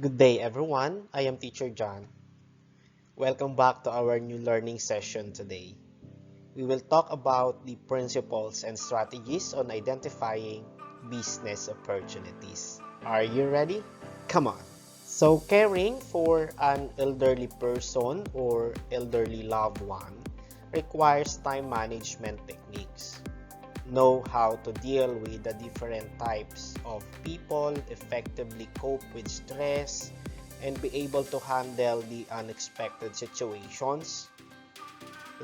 Good day everyone, I am Teacher John. Welcome back to our new learning session today. We will talk about the principles and strategies on identifying business opportunities. Are you ready? Come on! So caring for an elderly person or elderly loved one requires time management techniques. Know how to deal with the different types of people, effectively cope with stress, and be able to handle the unexpected situations.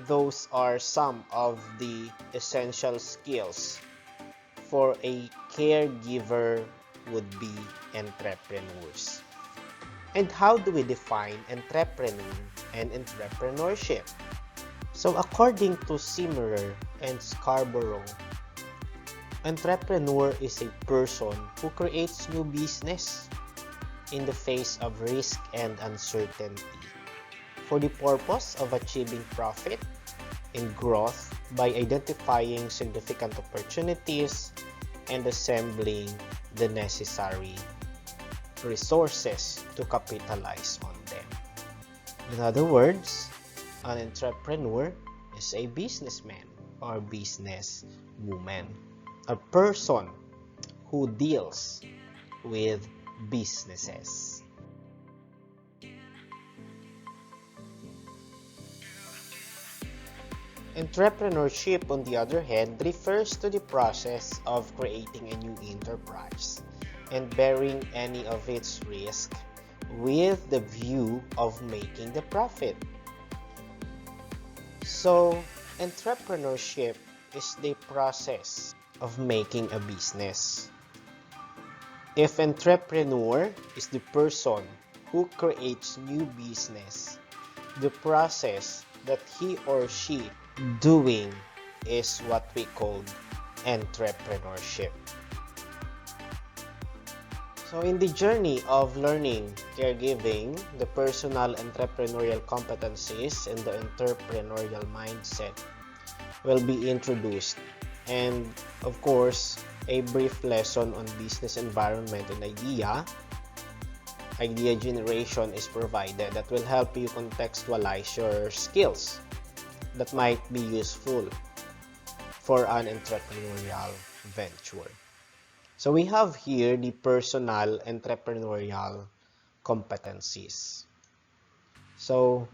Those are some of the essential skills for a caregiver would-be entrepreneurs. And how do we define entrepreneur and entrepreneurship? So according to Simmerer and Scarborough, entrepreneur is a person who creates new business in the face of risk and uncertainty for the purpose of achieving profit and growth by identifying significant opportunities and assembling the necessary resources to capitalize on them. In other words, an entrepreneur is a businessman or businesswoman, a person who deals with businesses. Entrepreneurship, on the other hand, refers to the process of creating a new enterprise and bearing any of its risk with the view of making the profit. So, entrepreneurship is the process of making a business. If entrepreneur is the person who creates new business, the process that he or she doing is what we call entrepreneurship. So in the journey of learning caregiving, the personal entrepreneurial competencies and the entrepreneurial mindset will be introduced, and of course a brief lesson on business environment and idea generation is provided that will help you contextualize your skills that might be useful for an entrepreneurial venture. So we have here the personal entrepreneurial competencies. So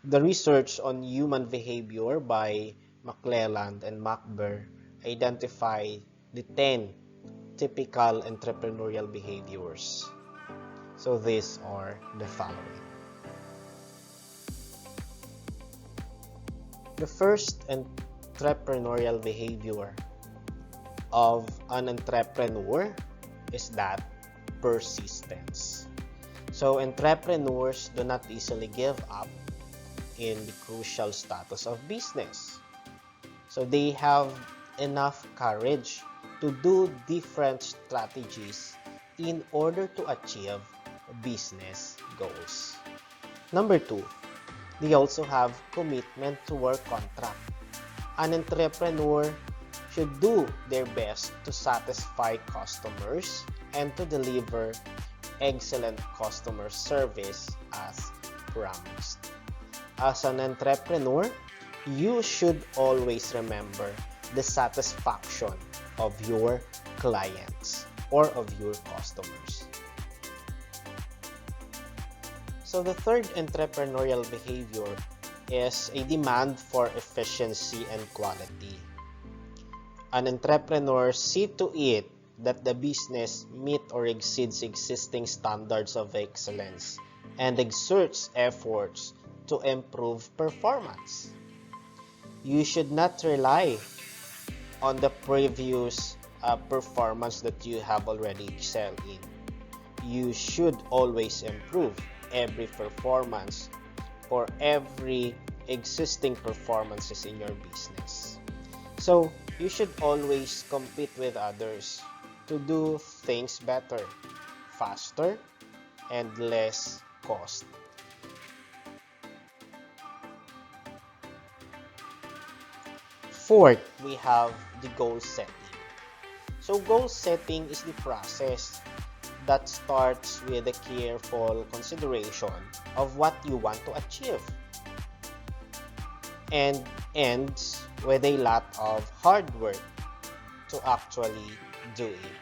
the research on human behavior by McClelland and McBurr identify the 10 typical entrepreneurial behaviors. So these are the following. The first entrepreneurial behavior of an entrepreneur is that persistence. So entrepreneurs do not easily give up in the crucial status of business. So they have enough courage to do different strategies in order to achieve business goals. Number 2, they also have commitment to work contract. An entrepreneur should do their best to satisfy customers and to deliver excellent customer service as promised. As an entrepreneur, you should always remember the satisfaction of your clients or of your customers. So the third entrepreneurial behavior is a demand for efficiency and quality. An entrepreneur sees to it that the business meet or exceeds existing standards of excellence and exerts efforts to improve performance. You should not rely on the previous performance that you have already excelled in. You should always improve every performance or every existing performances in your business. So you should always compete with others to do things better, faster, and less cost. Fourth, we have the goal setting. So goal setting is the process that starts with a careful consideration of what you want to achieve and ends with a lot of hard work to actually do it.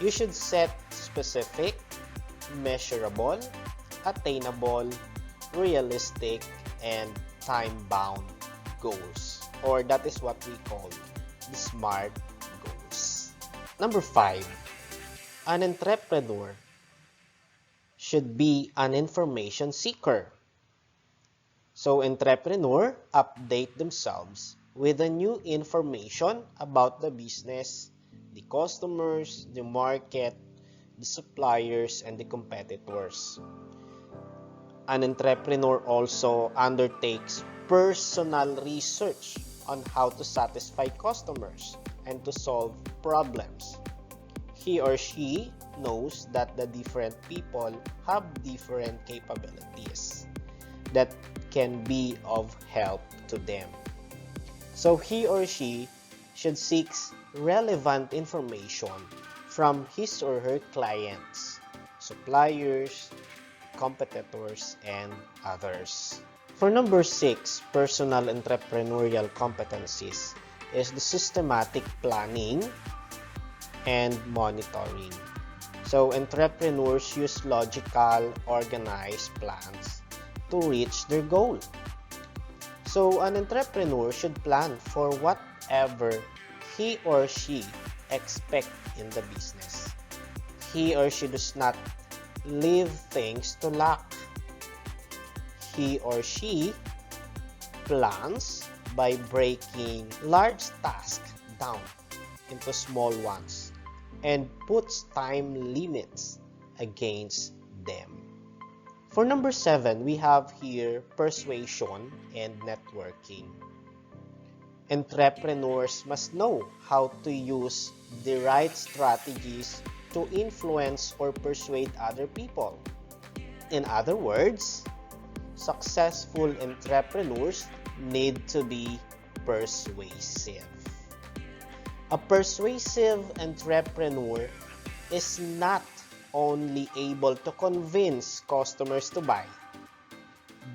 You should set specific, measurable, attainable, realistic, and time-bound goals, or that is what we call the SMART goals. Number 5, an entrepreneur should be an information seeker. So entrepreneur update themselves with the new information about the business, the customers, the market, the suppliers, and the competitors. An entrepreneur also undertakes personal research on how to satisfy customers and to solve problems. He or she knows that the different people have different capabilities that can be of help to them. So he or she should seek relevant information from his or her clients, suppliers, competitors, and others. For number 6, personal entrepreneurial competencies is the systematic planning and monitoring. So entrepreneurs use logical, organized plans to reach their goal. So an entrepreneur should plan for whatever he or she expects in the business. He or she does not leave things to luck. He or she plans by breaking large tasks down into small ones and puts time limits against them. For number 7, we have here persuasion and networking. Entrepreneurs must know how to use the right strategies to influence or persuade other people. In other words, successful entrepreneurs need to be persuasive. A persuasive entrepreneur is not only able to convince customers to buy,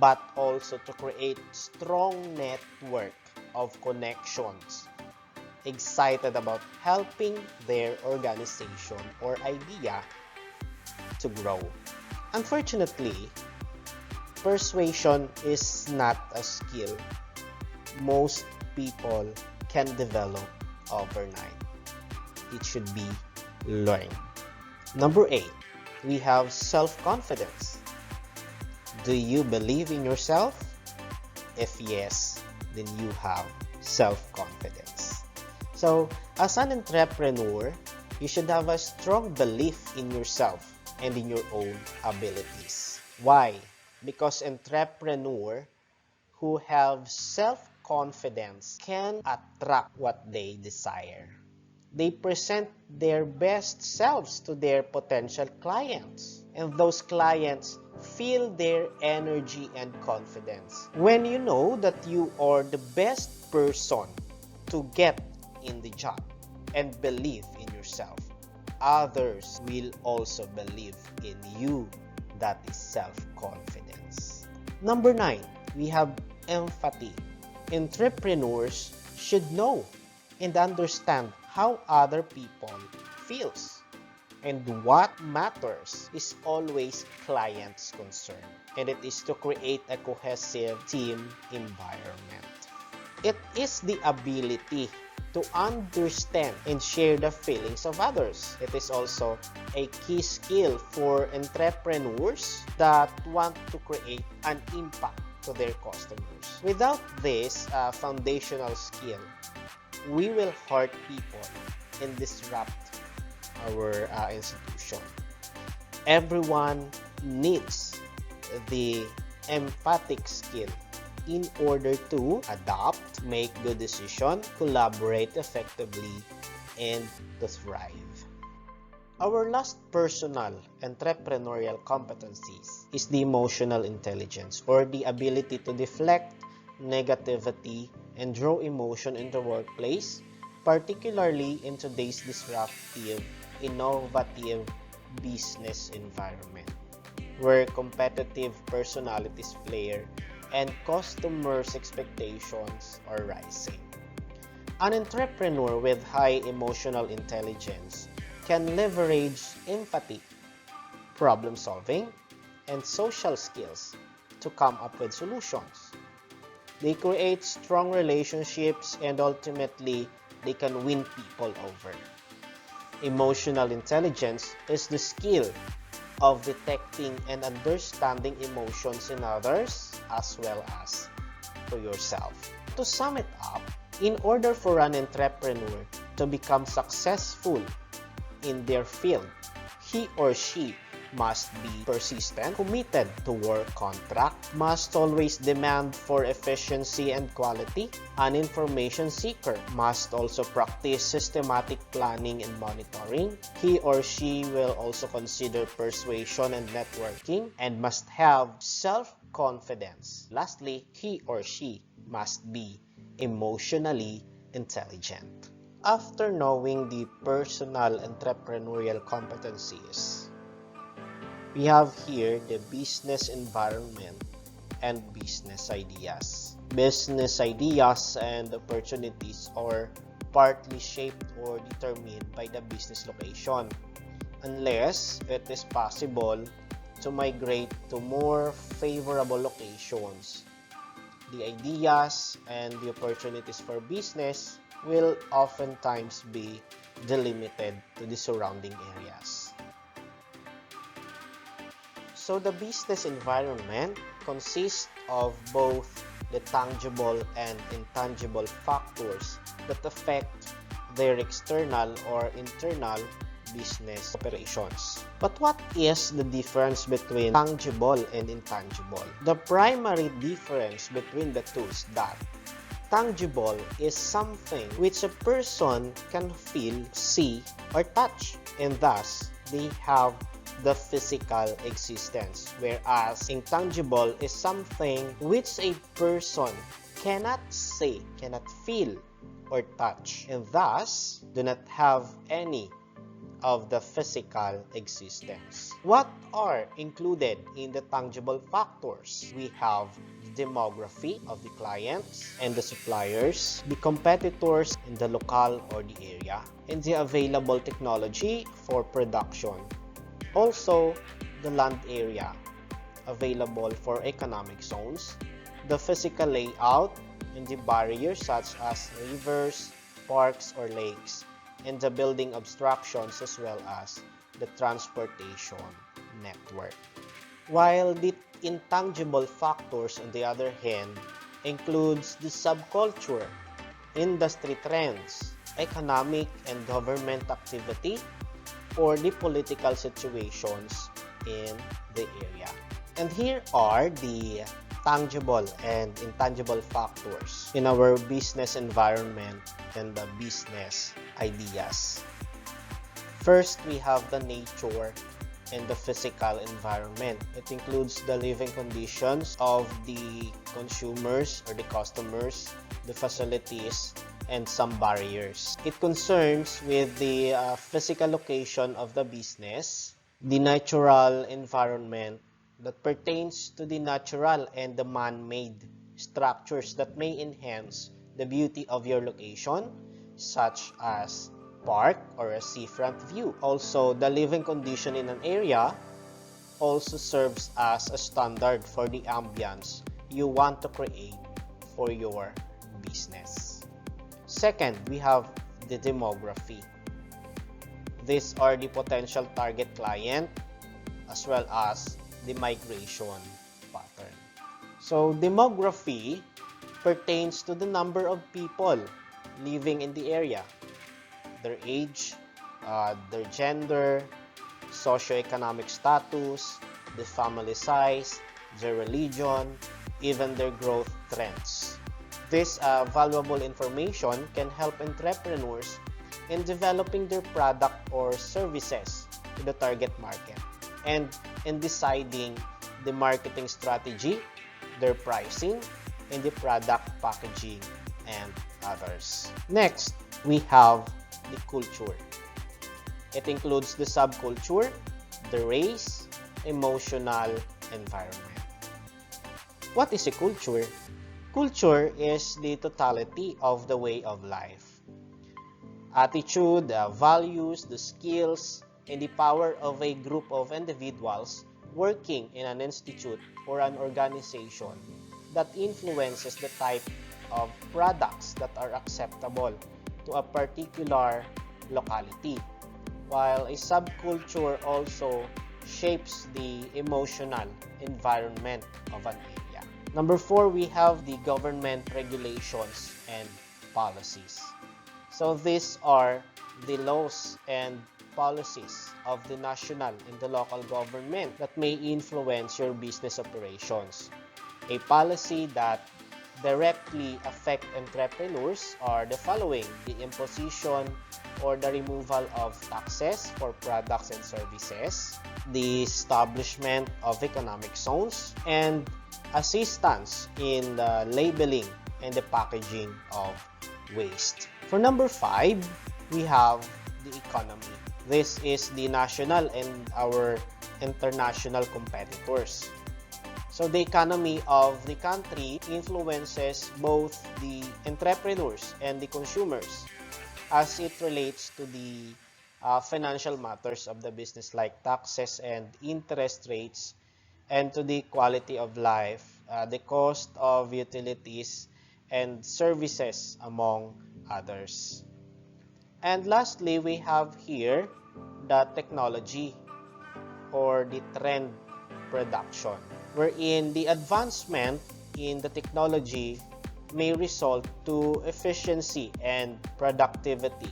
but also to create strong network of connections, excited about helping their organization or idea to grow. Unfortunately, persuasion is not a skill most people can develop overnight. It should be learned. Number 8, we have self-confidence. Do you believe in yourself? If yes, then you have self-confidence. So, as an entrepreneur, you should have a strong belief in yourself and in your own abilities. Why? Because entrepreneurs who have self-confidence can attract what they desire. They present their best selves to their potential clients, and those clients feel their energy and confidence. When you know that you are the best person to get in the job and believe in yourself, others will also believe in you. That is self-confidence. Number 9, we have empathy. Entrepreneurs should know and understand how other people feels, and what matters is always client's concern, and it is to create a cohesive team environment. It is the ability to understand and share the feelings of others. It is also a key skill for entrepreneurs that want to create an impact to their customers. Without this foundational skill, we will hurt people and disrupt our institution. Everyone needs the empathic skill in order to adapt, make good decisions, collaborate effectively, and to thrive. Our last personal entrepreneurial competencies is the emotional intelligence, or the ability to deflect negativity and draw emotion in the workplace, particularly in today's disruptive, innovative, business environment where competitive personalities flare and customers' expectations are rising. An entrepreneur with high emotional intelligence can leverage empathy, problem solving, and social skills to come up with solutions. They create strong relationships and ultimately they can win people over. Emotional intelligence is the skill of detecting and understanding emotions in others as well as to yourself. To sum it up, in order for an entrepreneur to become successful in their field, he or she must be persistent, committed to work contract, must always demand for efficiency and quality. An information seeker must also practice systematic planning and monitoring. He or she will also consider persuasion and networking and must have self-confidence. Lastly, he or she must be emotionally intelligent. After knowing the personal entrepreneurial competencies, we have here the business environment and business ideas. Business ideas and opportunities are partly shaped or determined by the business location, unless it is possible to migrate to more favorable locations. The ideas and the opportunities for business will oftentimes be delimited to the surrounding areas. So the business environment consists of both the tangible and intangible factors that affect their external or internal business operations. But what is the difference between tangible and intangible? The primary difference between the two is that tangible is something which a person can feel, see, or touch, and thus they have the physical existence, whereas intangible is something which a person cannot see, cannot feel, or touch, and thus do not have any of the physical existence. What are included in the tangible factors? We have the demography of the clients and the suppliers, the competitors in the local or the area, and the available technology for production. Also, the land area available for economic zones, the physical layout, and the barriers such as rivers, parks, or lakes, and the building obstructions as well as the transportation network. While the intangible factors, on the other hand, includes the subculture, industry trends, economic and government activity, or the political situations in the area. And here are the tangible and intangible factors in our business environment and the business ideas. First, we have the nature and the physical environment. It includes the living conditions of the consumers or the customers, the facilities, and some barriers. It concerns with the physical location of the business, the natural environment that pertains to the natural and the man-made structures that may enhance the beauty of your location, such as park or a seafront view. Also, the living condition in an area also serves as a standard for the ambience you want to create for your business. Second, we have the demography. These are the potential target client as well as the migration pattern. So, demography pertains to the number of people living in the area, their age, their gender, socioeconomic status, the family size, their religion, even their growth trends. This valuable information can help entrepreneurs in developing their product or services to the target market and in deciding the marketing strategy, their pricing, and the product packaging and others. Next, we have the culture. It includes the subculture, the race, emotional environment. What is a culture? Culture is the totality of the way of life. Attitude, the values, the skills, and the power of a group of individuals working in an institute or an organization that influences the type of products that are acceptable to a particular locality, while a subculture also shapes the emotional environment of an area. Number 4, we have the government regulations and policies. So these are the laws and policies of the national and the local government that may influence your business operations. A policy that directly affect entrepreneurs are the following: the imposition or the removal of taxes for products and services, the establishment of economic zones, and assistance in the labeling and the packaging of waste. For number 5, we have the economy. This is the national and our international competitors. So the economy of the country influences both the entrepreneurs and the consumers as it relates to the financial matters of the business, like taxes and interest rates, and to the quality of life, the cost of utilities and services, among others. And lastly, we have here the technology or the trend production, wherein the advancement in the technology may result to efficiency and productivity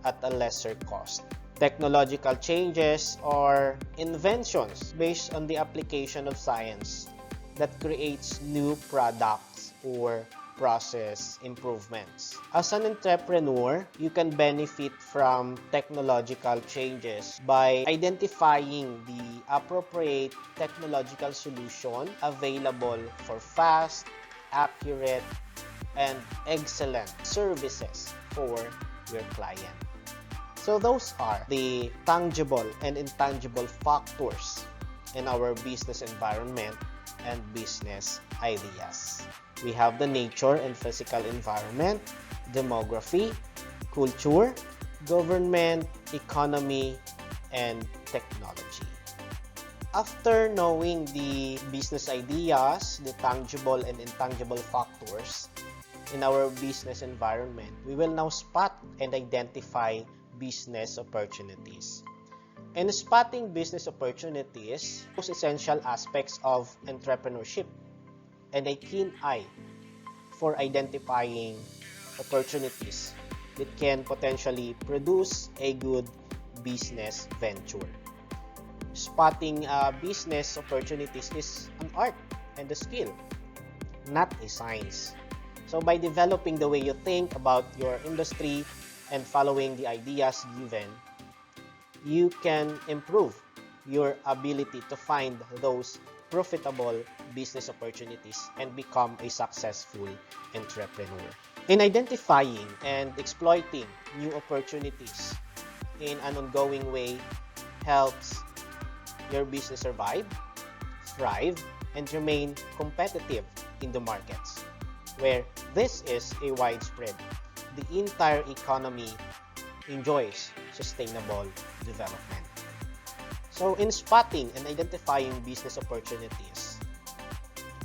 at a lesser cost. Technological changes or inventions based on the application of science that creates new products or process improvements. As an entrepreneur, you can benefit from technological changes by identifying the appropriate technological solution available for fast, accurate, and excellent services for your client. So those are the tangible and intangible factors in our business environment and business ideas. We have the nature and physical environment, demography, culture, government, economy, and technology. After knowing the business ideas, the tangible and intangible factors in our business environment, we will now spot and identify business opportunities. In spotting business opportunities, most essential aspects of entrepreneurship and a keen eye for identifying opportunities that can potentially produce a good business venture. Spotting business opportunities is an art and a skill, not a science. So by developing the way you think about your industry and following the ideas given, you can improve your ability to find those profitable business opportunities and become a successful entrepreneur. In identifying and exploiting new opportunities in an ongoing way helps your business survive, thrive, and remain competitive in the markets, where this is a widespread. The entire economy enjoys sustainable development. So in spotting and identifying business opportunities,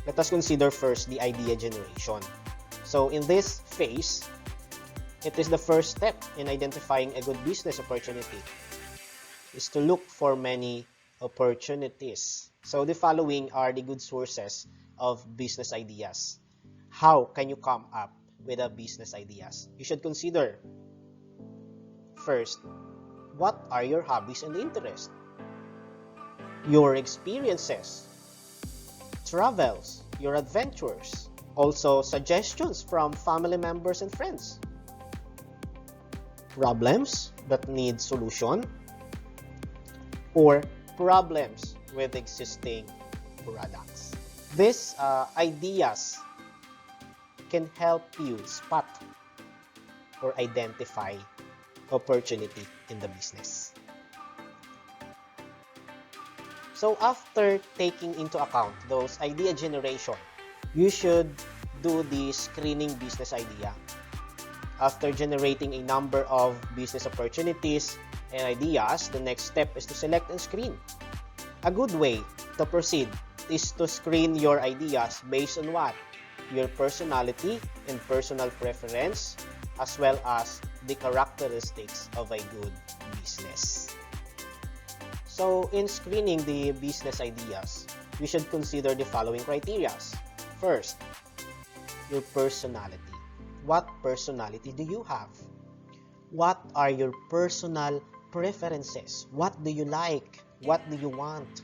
let us consider first the idea generation. So in this phase, it is the first step in identifying a good business opportunity is to look for many opportunities. So the following are the good sources of business ideas. How can you come up with a business ideas? You should consider first, what are your hobbies and interests? Your experiences, travels, your adventures, also suggestions from family members and friends, problems that need solution, or problems with existing products. These ideas can help you spot or identify opportunity in the business. So after taking into account those idea generation, you should do the screening business idea. After generating a number of business opportunities and ideas, the next step is to select and screen. A good way to proceed is to screen your ideas based on what? Your personality and personal preference, as well as the characteristics of a good business. So in screening the business ideas, we should consider the following criteria. First, your personality. What personality do you have? What are your personal preferences? What do you like? What do you want?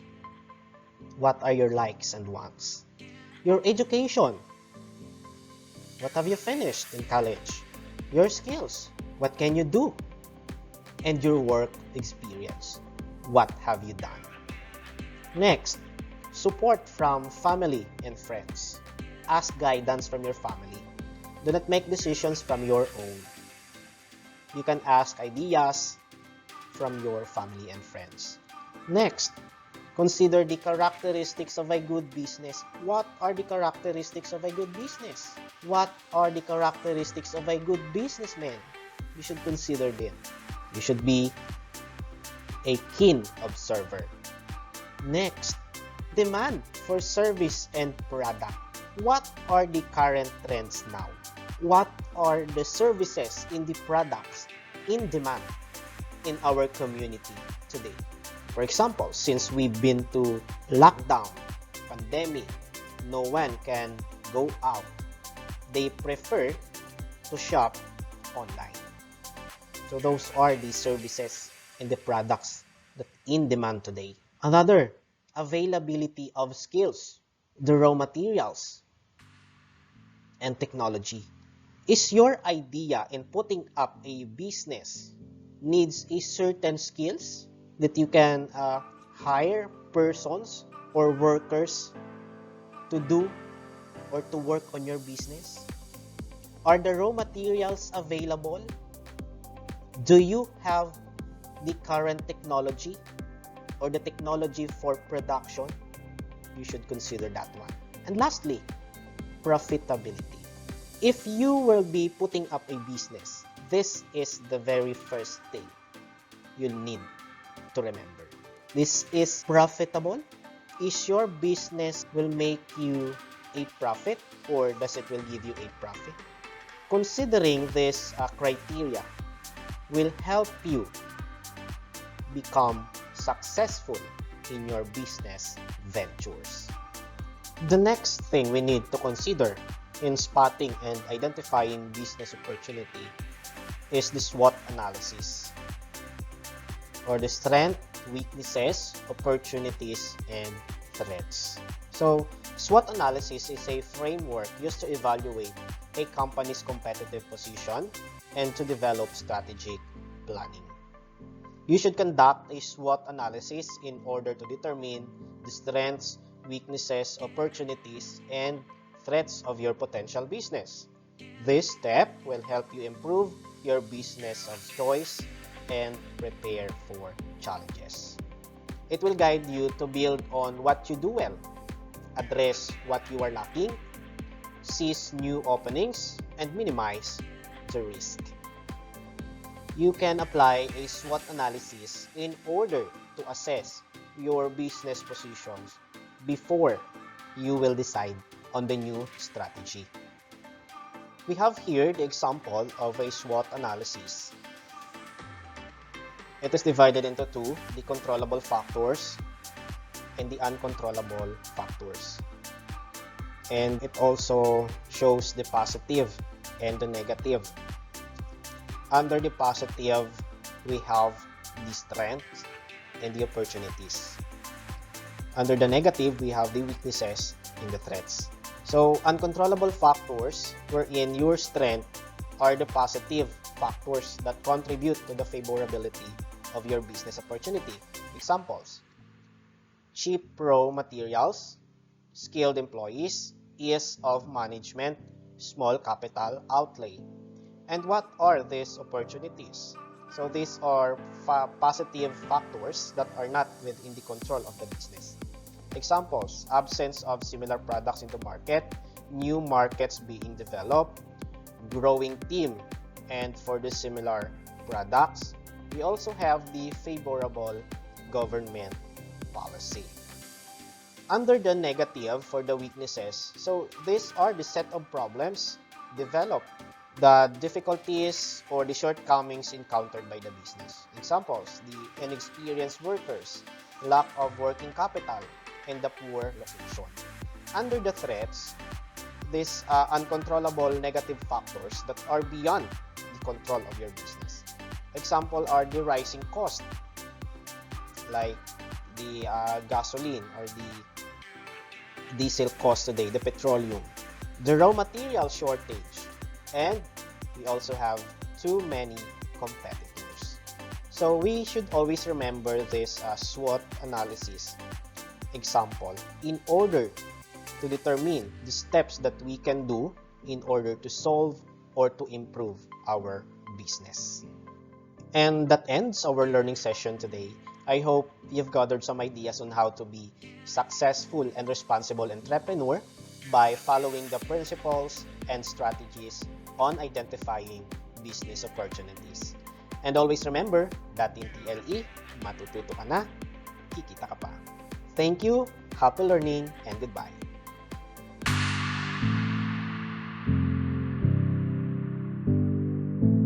What are your likes and wants? Your education. What have you finished in college? Your skills. What can you do? And your work experience. What have you done? Next, support from family and friends. Ask guidance from your family. Do not make decisions from your own. You can ask ideas from your family and friends. Next, consider the characteristics of a good business. What are the characteristics of a good business? What are the characteristics of a good businessman? You should consider them. You should be a keen observer. Next, demand for service and product. What are the current trends now? What are the services in the products in demand in our community today? For example, since we've been to lockdown, pandemic, no one can go out. They prefer to shop online. So those are the services and the products that in demand today. Another, availability of skills, the raw materials, and technology. Is your idea in putting up a business needs a certain skills that you can hire persons or workers to do or to work on your business? Are the raw materials available? Do you have the current technology or the technology for production? You should consider that one. And lastly, profitability. If you will be putting up a business, this is the very first thing you need to remember. This is profitable. Is your business will make you a profit or does it will give you a profit? Considering this criteria will help you become successful in your business ventures. The next thing we need to consider in spotting and identifying business opportunity is the SWOT analysis, or the strength, weaknesses, opportunities, and threats. So, SWOT analysis is a framework used to evaluate a company's competitive position and to develop strategic planning. You should conduct a SWOT analysis in order to determine the strengths, weaknesses, opportunities, and threats of your potential business. This step will help you improve your business of choice and prepare for challenges. It will guide you to build on what you do well, address what you are lacking, seize new openings, and minimize the risk. You can apply a SWOT analysis in order to assess your business positions before you will decide on the new strategy. We have here the example of a SWOT analysis. It is divided into two, the controllable factors and the uncontrollable factors. And it also shows the positive and the negative. Under the positive, we have the strengths and the opportunities. Under the negative, we have the weaknesses and the threats. So, uncontrollable factors wherein your strength are the positive factors that contribute to the favorability of your business opportunity. Examples: cheap raw materials, skilled employees, ease of management, small capital outlay. And what are these opportunities? So these are positive factors that are not within the control of the business. Examples: absence of similar products in the market, new markets being developed, growing team, and for the similar products, we also have the favorable government policy. Under the negative for the weaknesses, so these are the set of problems developed, the difficulties or the shortcomings encountered by the business. Examples: the inexperienced workers, lack of working capital, and the poor location. Under the threats, these uncontrollable negative factors that are beyond the control of your business. Example are the rising cost, like the gasoline or the diesel cost today, the petroleum, the raw material shortage, and we also have too many competitors. So we should always remember this SWOT analysis example in order to determine the steps that we can do in order to solve or to improve our business. And that ends our learning session today. I hope you've gathered some ideas on how to be successful and responsible entrepreneur by following the principles and strategies on identifying business opportunities. And always remember that in TLE, matututo ka na, kikita ka pa. Thank you, happy learning, and goodbye.